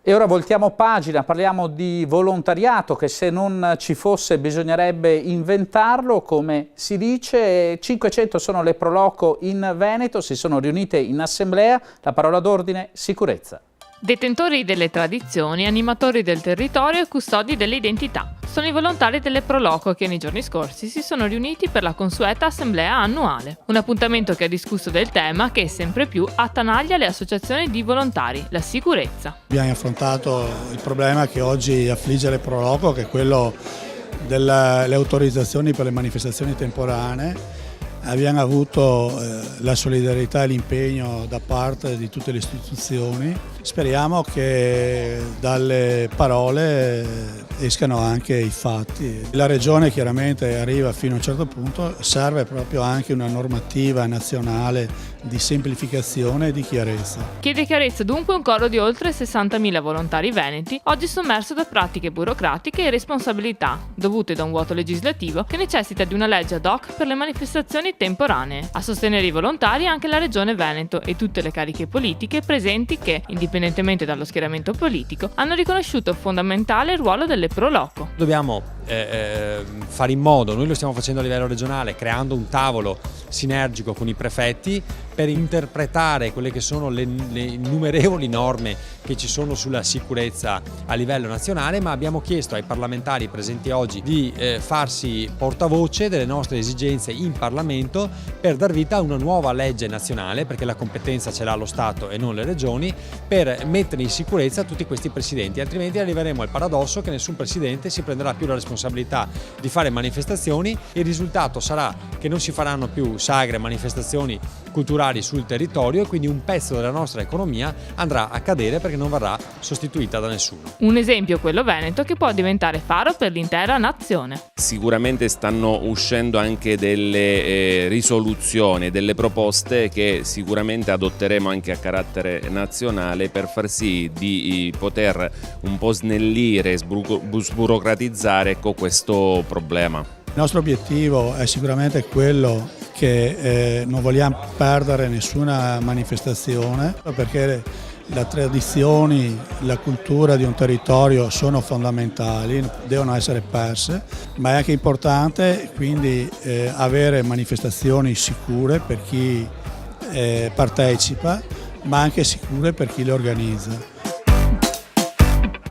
E ora voltiamo pagina, parliamo di volontariato che se non ci fosse bisognerebbe inventarlo, come si dice. 500 sono le Pro Loco in Veneto, si sono riunite in assemblea, la parola d'ordine sicurezza. Detentori delle tradizioni, animatori del territorio e custodi delle identità. Sono i volontari delle Pro Loco che nei giorni scorsi si sono riuniti per la consueta assemblea annuale. Un appuntamento che ha discusso del tema che sempre più attanaglia le associazioni di volontari, la sicurezza. Abbiamo affrontato il problema che oggi affligge le Pro Loco, che è quello delle autorizzazioni per le manifestazioni temporanee. Abbiamo avuto la solidarietà e l'impegno da parte di tutte le istituzioni. Speriamo che dalle parole escano anche i fatti. La Regione chiaramente arriva fino a un certo punto, serve proprio anche una normativa nazionale di semplificazione e di chiarezza. Chiede chiarezza dunque un coro di oltre 60.000 volontari veneti, oggi sommerso da pratiche burocratiche e responsabilità, dovute da un vuoto legislativo che necessita di una legge ad hoc per le manifestazioni temporanee. A sostenere i volontari anche la Regione Veneto e tutte le cariche politiche presenti che, indipendentemente dallo schieramento politico, hanno riconosciuto fondamentale il ruolo delle Pro Loco. Dobbiamo fare in modo, noi lo stiamo facendo a livello regionale, creando un tavolo sinergico con i prefetti per interpretare quelle che sono le innumerevoli norme che ci sono sulla sicurezza a livello nazionale, ma abbiamo chiesto ai parlamentari presenti oggi di farsi portavoce delle nostre esigenze in Parlamento per dar vita a una nuova legge nazionale, perché la competenza ce l'ha lo Stato e non le regioni, per mettere in sicurezza tutti questi presidenti, altrimenti arriveremo al paradosso che nessun presidente si prenderà più la responsabilità di fare manifestazioni. Il risultato sarà che non si faranno più sagre, manifestazioni culturali sul territorio e quindi un pezzo della nostra economia andrà a cadere perché non verrà sostituita da nessuno. Un esempio, quello veneto, che può diventare faro per l'intera nazione. Sicuramente stanno uscendo anche delle risoluzioni, delle proposte che sicuramente adotteremo anche a carattere nazionale per far sì di poter un po' snellire e sburocratizzare questo problema. Il nostro obiettivo è sicuramente quello che non vogliamo perdere nessuna manifestazione, perché le tradizioni, la cultura di un territorio sono fondamentali, devono essere perse, ma è anche importante quindi avere manifestazioni sicure per chi partecipa, ma anche sicure per chi le organizza.